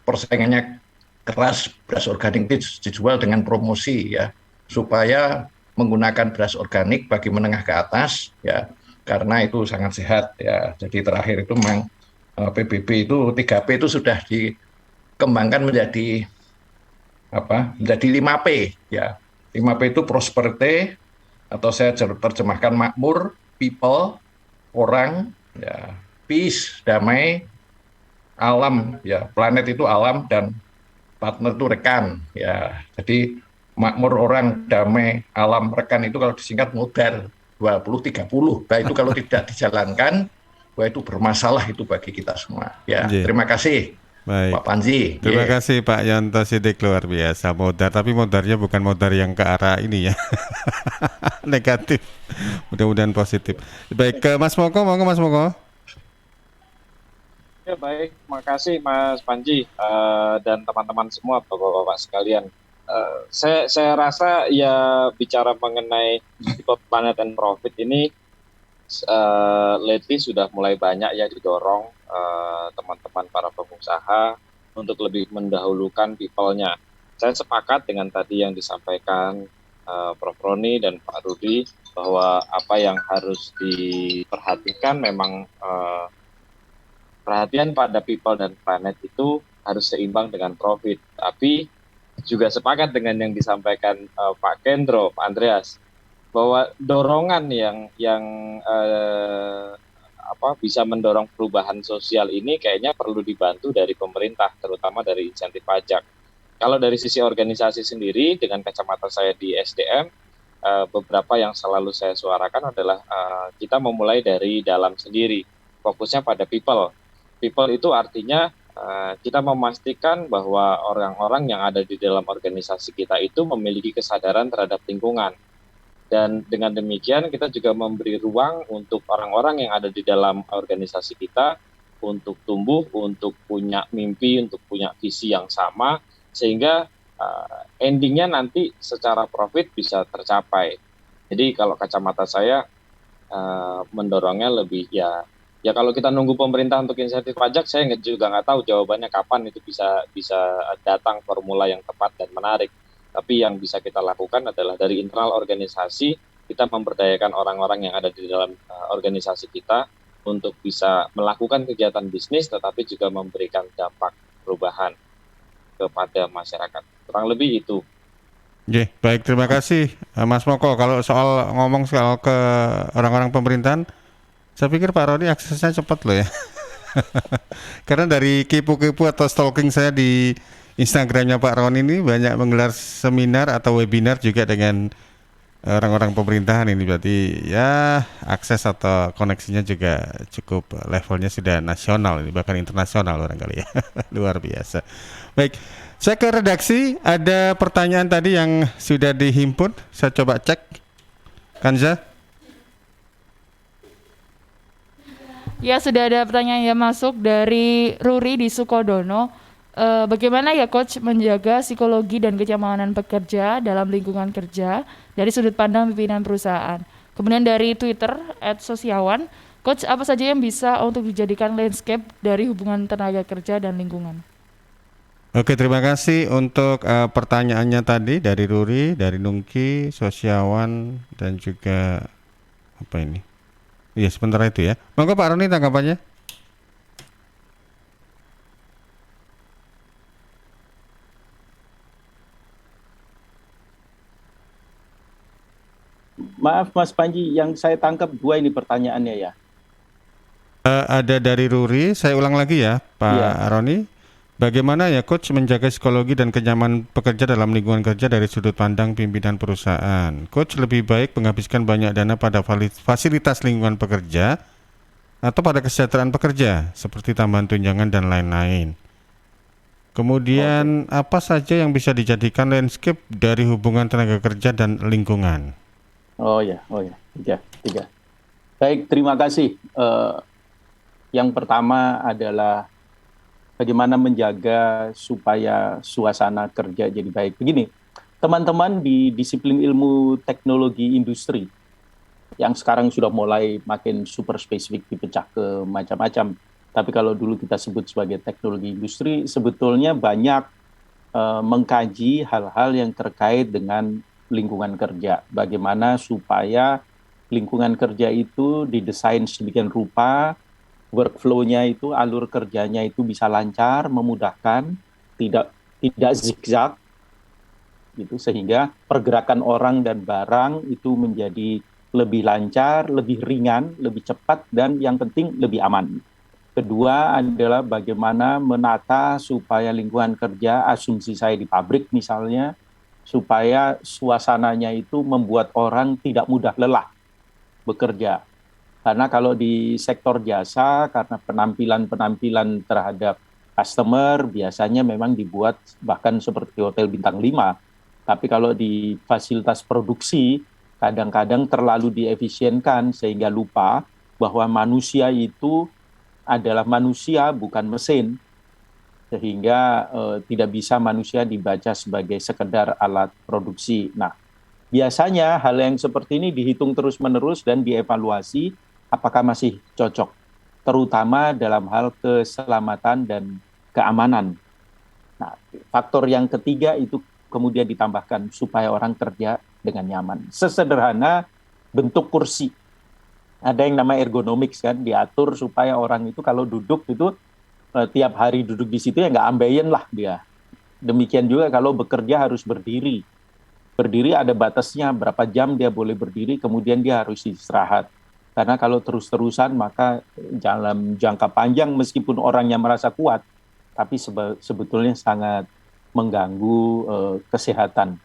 persaingannya keras, beras organik dijual dengan promosi ya, supaya menggunakan beras organik bagi menengah ke atas ya, karena itu sangat sehat ya. Jadi terakhir itu memang PBB itu 3P itu sudah dikembangkan menjadi menjadi 5P ya. 5P itu prosperity, atau saya terjemahkan makmur, people, orang ya, peace, damai, alam ya, planet itu alam, dan partner itu rekan ya. Jadi makmur, orang, damai, alam, rekan itu kalau disingkat modal 20-30. Nah itu kalau tidak dijalankan, wah itu bermasalah itu bagi kita semua ya. Terima kasih. Baik. Pak Panji. Terima kasih Pak Yanto Sidik, luar biasa modar, tapi modarnya bukan modar yang ke arah ini ya. Negatif. Mudah-mudahan positif. Baik, ke Mas Moko, monggo Mas Moko. Ya baik, makasih Mas Panji dan teman-teman semua, Bapak-bapak sekalian. Saya rasa ya bicara mengenai people, planet, and profit ini lately sudah mulai banyak ya didorong teman-teman para pengusaha untuk lebih mendahulukan people-nya. Saya sepakat dengan tadi yang disampaikan Prof. Roni dan Pak Rudi bahwa apa yang harus diperhatikan memang perhatian pada people dan planet itu harus seimbang dengan profit. Tapi juga sepakat dengan yang disampaikan Pak Kendro, Pak Andreas, bahwa dorongan yang bisa mendorong perubahan sosial ini kayaknya perlu dibantu dari pemerintah, terutama dari insentif pajak. Kalau dari sisi organisasi sendiri, dengan kacamata saya di SDM, beberapa yang selalu saya suarakan adalah kita memulai dari dalam sendiri, fokusnya pada people. People itu artinya kita memastikan bahwa orang-orang yang ada di dalam organisasi kita itu memiliki kesadaran terhadap lingkungan. Dan dengan demikian kita juga memberi ruang untuk orang-orang yang ada di dalam organisasi kita untuk tumbuh, untuk punya mimpi, untuk punya visi yang sama, sehingga endingnya nanti secara profit bisa tercapai. Jadi kalau kacamata saya mendorongnya lebih ya kalau kita nunggu pemerintah untuk insentif pajak, saya juga nggak tahu jawabannya kapan itu bisa datang formula yang tepat dan menarik. Tapi yang bisa kita lakukan adalah dari internal organisasi, kita memberdayakan orang-orang yang ada di dalam organisasi kita untuk bisa melakukan kegiatan bisnis, tetapi juga memberikan dampak perubahan kepada masyarakat. Kurang lebih itu. Baik, terima kasih Mas Moko. Kalau soal ngomong soal ke orang-orang pemerintahan, saya pikir Pak Roni aksesnya cepat loh ya. Karena dari kepo-kepo atau stalking saya di Instagramnya Pak Roni ini banyak menggelar seminar atau webinar juga dengan orang-orang pemerintahan ini, berarti ya akses atau koneksinya juga cukup levelnya sudah nasional ini, bahkan internasional barangkali ya. Luar biasa. Baik, saya ke redaksi, ada pertanyaan tadi yang sudah dihimpun, saya coba cek. Kanza? Ya, sudah ada pertanyaan yang masuk dari Ruri di Sukodono. Bagaimana ya Coach menjaga psikologi dan kenyamanan pekerja dalam lingkungan kerja dari sudut pandang pimpinan perusahaan? Kemudian dari Twitter @sosiawan, Coach apa saja yang bisa untuk dijadikan landscape dari hubungan tenaga kerja dan lingkungan? Oke, terima kasih untuk pertanyaannya tadi dari Ruri, dari Nungki, Sosiawan, dan juga apa ini? Iya, sebentar itu ya. Monggo Pak Roni tanggapannya. Maaf Mas Panji, yang saya tangkap dua ini pertanyaannya ya. Ada dari Ruri, saya ulang lagi ya Pak Roni. Bagaimana ya Coach menjaga psikologi dan kenyamanan pekerja dalam lingkungan kerja dari sudut pandang pimpinan perusahaan? Coach lebih baik menghabiskan banyak dana pada fasilitas lingkungan pekerja atau pada kesejahteraan pekerja seperti tambahan tunjangan dan lain-lain. Kemudian apa saja yang bisa dijadikan landscape dari hubungan tenaga kerja dan lingkungan? Oh ya, tiga. Baik, terima kasih. Yang pertama adalah bagaimana menjaga supaya suasana kerja jadi baik. Begini, teman-teman di disiplin ilmu teknologi industri yang sekarang sudah mulai makin super spesifik dipecah ke macam-macam. Tapi kalau dulu kita sebut sebagai teknologi industri, sebetulnya banyak mengkaji hal-hal yang terkait dengan lingkungan kerja. Bagaimana supaya lingkungan kerja itu didesain sedemikian rupa, workflow-nya itu, alur kerjanya itu bisa lancar, memudahkan, tidak zigzag, gitu, sehingga pergerakan orang dan barang itu menjadi lebih lancar, lebih ringan, lebih cepat, dan yang penting lebih aman. Kedua adalah bagaimana menata supaya lingkungan kerja, asumsi saya di pabrik misalnya, supaya suasananya itu membuat orang tidak mudah lelah bekerja. Karena kalau di sektor jasa, karena penampilan terhadap customer biasanya memang dibuat bahkan seperti hotel bintang 5. Tapi kalau di fasilitas produksi, kadang-kadang terlalu diefisienkan sehingga lupa bahwa manusia itu adalah manusia, bukan mesin. Sehingga tidak bisa manusia dibaca sebagai sekedar alat produksi. Nah, biasanya hal yang seperti ini dihitung terus-menerus dan dievaluasi apakah masih cocok, terutama dalam hal keselamatan dan keamanan. Nah, faktor yang ketiga itu kemudian ditambahkan supaya orang kerja dengan nyaman. Sesederhana bentuk kursi. Ada yang namanya ergonomics kan, diatur supaya orang itu kalau duduk itu tiap hari duduk di situ ya nggak ambeien lah dia. Demikian juga kalau bekerja harus berdiri. Berdiri ada batasnya, berapa jam dia boleh berdiri, kemudian dia harus istirahat. Karena kalau terus-terusan maka dalam jangka panjang meskipun orangnya merasa kuat, tapi sebetulnya sangat mengganggu kesehatan.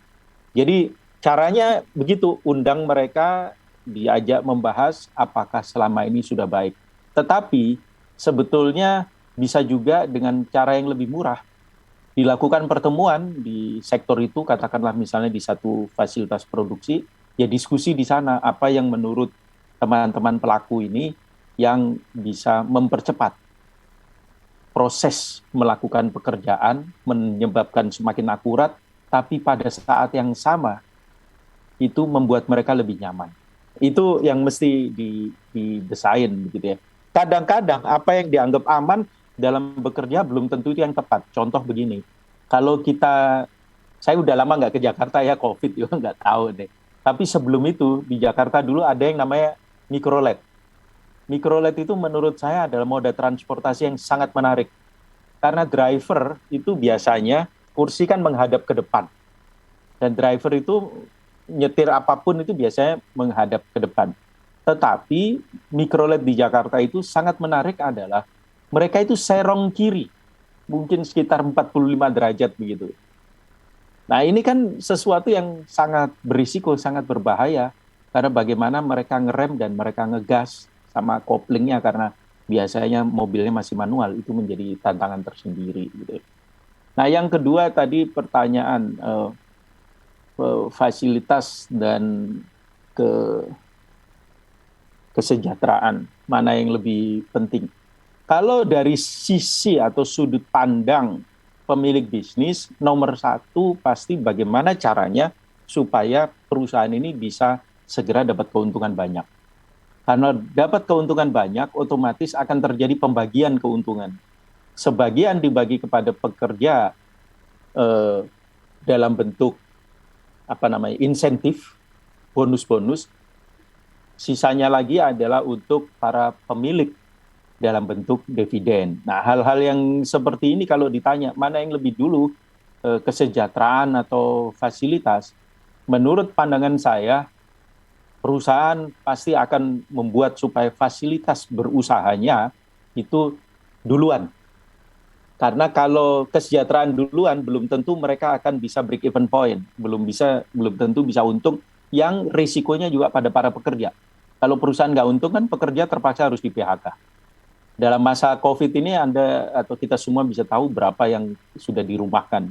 Jadi caranya begitu, undang mereka, diajak membahas apakah selama ini sudah baik. Tetapi sebetulnya bisa juga dengan cara yang lebih murah. Dilakukan pertemuan di sektor itu, katakanlah misalnya di satu fasilitas produksi, ya diskusi di sana apa yang menurut teman-teman pelaku ini yang bisa mempercepat proses melakukan pekerjaan, menyebabkan semakin akurat, tapi pada saat yang sama itu membuat mereka lebih nyaman. Itu yang mesti didesain begitu ya. Kadang-kadang apa yang dianggap aman dalam bekerja belum tentu itu yang tepat. Contoh begini, kalau saya udah lama nggak ke Jakarta ya, COVID juga nggak tahu deh. Tapi sebelum itu di Jakarta dulu ada yang namanya mikrolet. Mikrolet itu menurut saya adalah moda transportasi yang sangat menarik. Karena driver itu biasanya kursi kan menghadap ke depan. Dan driver itu nyetir apapun itu biasanya menghadap ke depan. Tetapi mikrolet di Jakarta itu sangat menarik adalah mereka itu serong kiri, mungkin sekitar 45 derajat begitu. Nah ini kan sesuatu yang sangat berisiko, sangat berbahaya, karena bagaimana mereka ngerem dan mereka ngegas sama koplingnya, karena biasanya mobilnya masih manual, itu menjadi tantangan tersendiri. Gitu. Nah yang kedua tadi pertanyaan fasilitas dan kesejahteraan, mana yang lebih penting? Kalau dari sisi atau sudut pandang pemilik bisnis, nomor satu pasti bagaimana caranya supaya perusahaan ini bisa segera dapat keuntungan banyak. Karena dapat keuntungan banyak, otomatis akan terjadi pembagian keuntungan. Sebagian dibagi kepada pekerja dalam bentuk insentif, bonus-bonus. Sisanya lagi adalah untuk para pemilik dalam bentuk dividen. Nah, hal-hal yang seperti ini kalau ditanya mana yang lebih dulu, kesejahteraan atau fasilitas, menurut pandangan saya, perusahaan pasti akan membuat supaya fasilitas berusahanya itu duluan. Karena kalau kesejahteraan duluan, belum tentu mereka akan bisa break even point, belum tentu bisa untung, yang risikonya juga pada para pekerja. Kalau perusahaan nggak untung kan pekerja terpaksa harus di PHK. Dalam masa COVID ini Anda atau kita semua bisa tahu berapa yang sudah dirumahkan.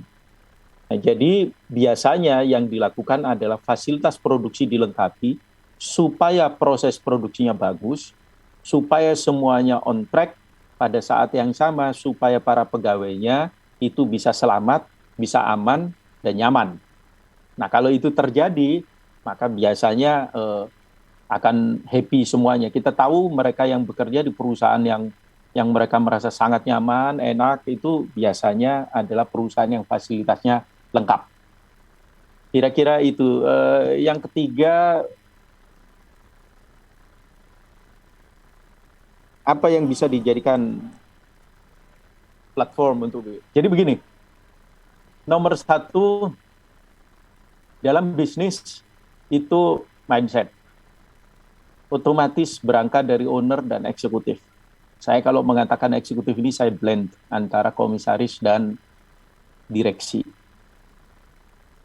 Nah, jadi biasanya yang dilakukan adalah fasilitas produksi dilengkapi supaya proses produksinya bagus, supaya semuanya on track pada saat yang sama, supaya para pegawainya itu bisa selamat, bisa aman, dan nyaman. Nah, kalau itu terjadi, maka biasanya akan happy semuanya. Kita tahu mereka yang bekerja di perusahaan yang mereka merasa sangat nyaman, enak, itu biasanya adalah perusahaan yang fasilitasnya lengkap. Kira-kira itu. Yang ketiga, apa yang bisa dijadikan platform untuk itu? Jadi begini, nomor satu dalam bisnis itu mindset. Otomatis berangkat dari owner dan eksekutif. Saya kalau mengatakan eksekutif ini saya blend antara komisaris dan direksi.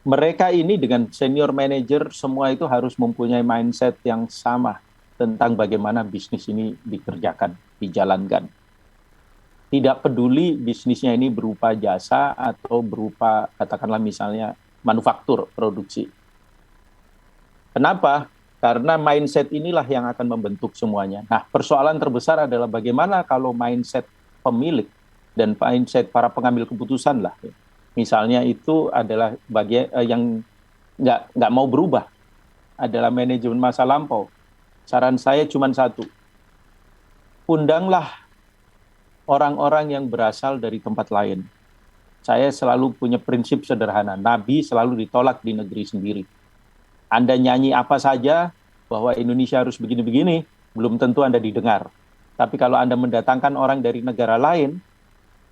Mereka ini dengan senior manager semua itu harus mempunyai mindset yang sama tentang bagaimana bisnis ini dikerjakan, dijalankan. Tidak peduli bisnisnya ini berupa jasa atau berupa katakanlah misalnya manufaktur, produksi. Kenapa? Karena mindset inilah yang akan membentuk semuanya. Nah, persoalan terbesar adalah bagaimana kalau mindset pemilik dan mindset para pengambil keputusan lah. Misalnya itu adalah bagian yang nggak mau berubah, adalah manajemen masa lampau. Saran saya cuma satu, undanglah orang-orang yang berasal dari tempat lain. Saya selalu punya prinsip sederhana, Nabi selalu ditolak di negeri sendiri. Anda nyanyi apa saja bahwa Indonesia harus begini-begini, belum tentu Anda didengar. Tapi kalau Anda mendatangkan orang dari negara lain,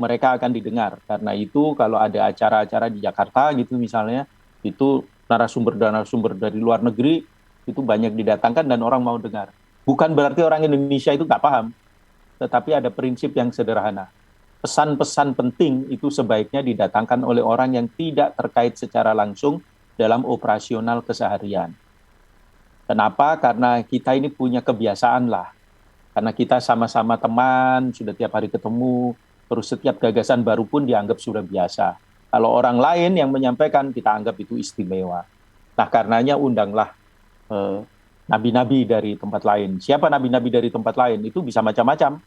mereka akan didengar. Karena itu kalau ada acara-acara di Jakarta gitu misalnya, itu narasumber dari luar negeri, itu banyak didatangkan dan orang mau dengar. Bukan berarti orang Indonesia itu nggak paham, tetapi ada prinsip yang sederhana. Pesan-pesan penting itu sebaiknya didatangkan oleh orang yang tidak terkait secara langsung dalam operasional keseharian. Kenapa? Karena kita ini punya kebiasaan lah. Karena kita sama-sama teman, sudah tiap hari ketemu, terus setiap gagasan baru pun dianggap sudah biasa. Kalau orang lain yang menyampaikan, kita anggap itu istimewa. Nah, karenanya undanglah nabi-nabi dari tempat lain. Siapa nabi-nabi dari tempat lain? Itu bisa macam-macam.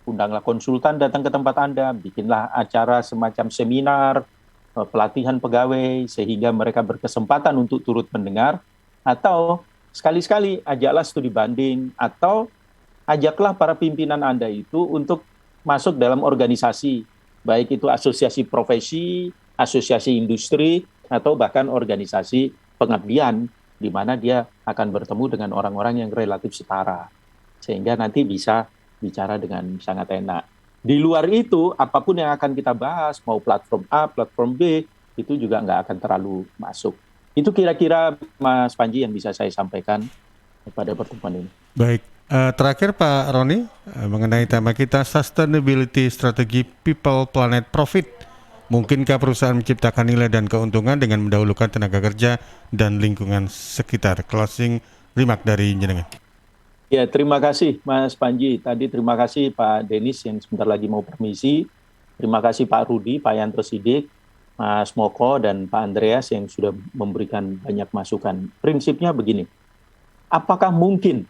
Undanglah konsultan datang ke tempat Anda, bikinlah acara semacam seminar, pelatihan pegawai, sehingga mereka berkesempatan untuk turut mendengar, atau sekali-sekali ajaklah studi banding, atau ajaklah para pimpinan Anda itu untuk masuk dalam organisasi, baik itu asosiasi profesi, asosiasi industri, atau bahkan organisasi pengabdian, di mana dia akan bertemu dengan orang-orang yang relatif setara, sehingga nanti bisa bicara dengan sangat enak. Di luar itu, apapun yang akan kita bahas, mau platform A, platform B, itu juga nggak akan terlalu masuk. Itu kira-kira Mas Panji yang bisa saya sampaikan pada pertemuan ini. Baik, terakhir Pak Roni, mengenai tema kita Sustainability Strategi People, Planet, Profit. Mungkinkah perusahaan menciptakan nilai dan keuntungan dengan mendahulukan tenaga kerja dan lingkungan sekitar? Closing remark dari jenengan. Ya, terima kasih Mas Panji. Tadi terima kasih Pak Denis yang sebentar lagi mau permisi. Terima kasih Pak Rudi, Pak Yanto Sidik, Mas Moko, dan Pak Andreas yang sudah memberikan banyak masukan. Prinsipnya begini, apakah mungkin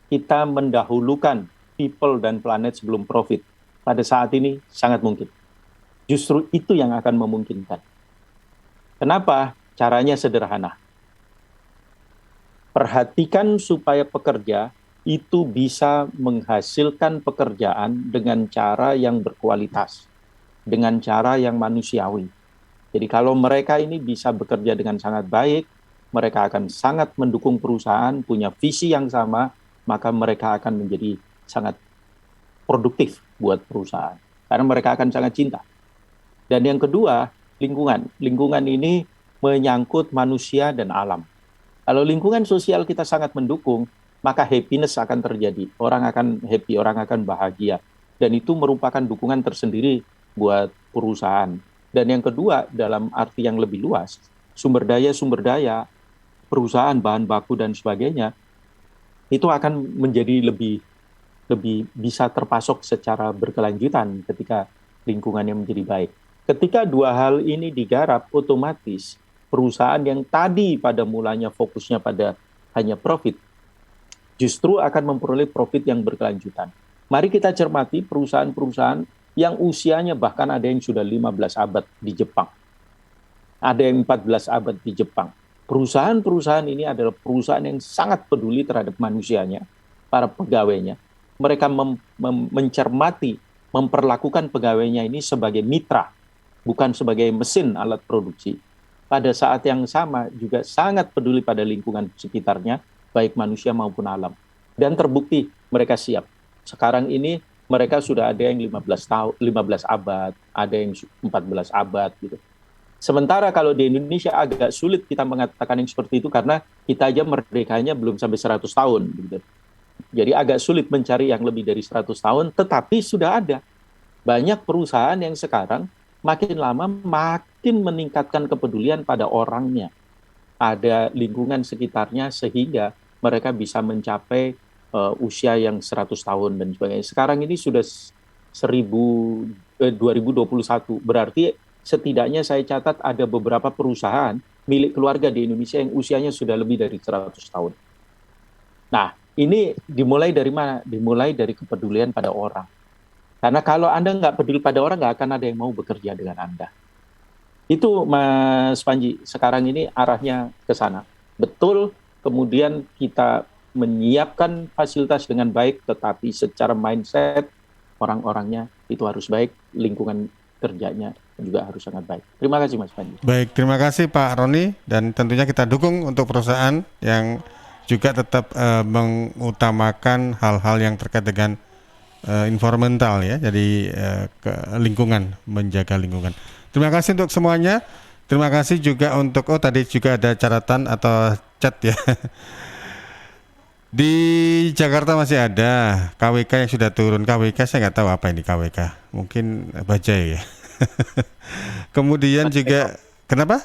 kita mendahulukan people dan planet sebelum profit? Pada saat ini sangat mungkin. Justru itu yang akan memungkinkan. Kenapa? Caranya sederhana. Perhatikan supaya pekerja itu bisa menghasilkan pekerjaan dengan cara yang berkualitas, dengan cara yang manusiawi. Jadi kalau mereka ini bisa bekerja dengan sangat baik, mereka akan sangat mendukung perusahaan, punya visi yang sama, maka mereka akan menjadi sangat produktif buat perusahaan. Karena mereka akan sangat cinta. Dan yang kedua, lingkungan. Lingkungan ini menyangkut manusia dan alam. Kalau lingkungan sosial kita sangat mendukung, maka happiness akan terjadi. Orang akan happy, orang akan bahagia. Dan itu merupakan dukungan tersendiri buat perusahaan. Dan yang kedua, dalam arti yang lebih luas, sumber daya, perusahaan, bahan baku, dan sebagainya, itu akan menjadi lebih bisa terpasok secara berkelanjutan ketika lingkungannya menjadi baik. Ketika dua hal ini digarap, otomatis perusahaan yang tadi pada mulanya fokusnya pada hanya profit, justru akan memperoleh profit yang berkelanjutan. Mari kita cermati perusahaan-perusahaan yang usianya bahkan ada yang sudah 15 abad di Jepang. Ada yang 14 abad di Jepang. Perusahaan-perusahaan ini adalah perusahaan yang sangat peduli terhadap manusianya, para pegawainya. Mereka mencermati, memperlakukan pegawainya ini sebagai mitra, bukan sebagai mesin alat produksi. Pada saat yang sama juga sangat peduli pada lingkungan sekitarnya, baik manusia maupun alam. Dan terbukti mereka siap. Sekarang ini mereka sudah ada yang 15 abad, ada yang 14 abad gitu. Sementara kalau di Indonesia agak sulit kita mengatakan yang seperti itu karena kita aja merdekanya belum sampai 100 tahun gitu. Jadi agak sulit mencari yang lebih dari 100 tahun, tetapi sudah ada. Banyak perusahaan yang sekarang makin lama makin meningkatkan kepedulian pada orangnya, ada lingkungan sekitarnya sehingga mereka bisa mencapai usia yang 100 tahun dan sebagainya. Sekarang ini sudah 2021, berarti setidaknya saya catat ada beberapa perusahaan milik keluarga di Indonesia yang usianya sudah lebih dari 100 tahun. Nah, ini dimulai dari mana? Dimulai dari kepedulian pada orang. Karena kalau Anda nggak peduli pada orang, nggak akan ada yang mau bekerja dengan Anda. Itu Mas Panji, sekarang ini arahnya ke sana. Betul, kemudian kita menyiapkan fasilitas dengan baik, tetapi secara mindset, orang-orangnya itu harus baik, lingkungan kerjanya juga harus sangat baik. Terima kasih Mas Panji. Baik, terima kasih Pak Roni, dan tentunya kita dukung untuk perusahaan yang juga tetap mengutamakan hal-hal yang terkait dengan environmental ya, jadi lingkungan, menjaga lingkungan. Terima kasih untuk semuanya. Terima kasih juga untuk tadi juga ada catatan atau chat ya. Di Jakarta masih ada KWK yang sudah turun. KWK saya nggak tahu apa ini KWK. Mungkin bajai ya. Kemudian juga kenapa?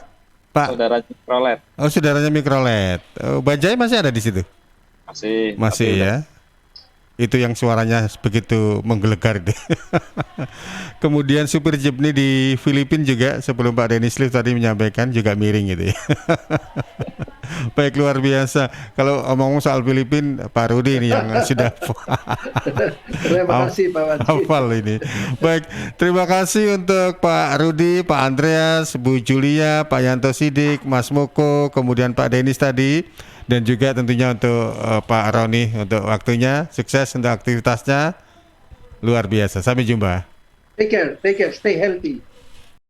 Pak. Saudara Mikrolet. Oh, saudaranya Mikrolet. Bajai masih ada di situ? Masih ya. Itu yang suaranya begitu menggelegar itu. Kemudian supir jeepney di Filipina juga sebelum Pak Denis Liv tadi menyampaikan juga miring gitu ya. Baik, luar biasa. Kalau omong soal Filipina, Pak Rudi ini yang sudah terima kasih Pak Wanci. Hafal ini. Baik, terima kasih untuk Pak Rudi, Pak Andreas, Bu Julia, Pak Yanto Sidik, Mas Moko, kemudian Pak Denis tadi. Dan juga tentunya untuk Pak Roni untuk waktunya, sukses untuk aktivitasnya, luar biasa. Sampai jumpa. Take care, stay healthy.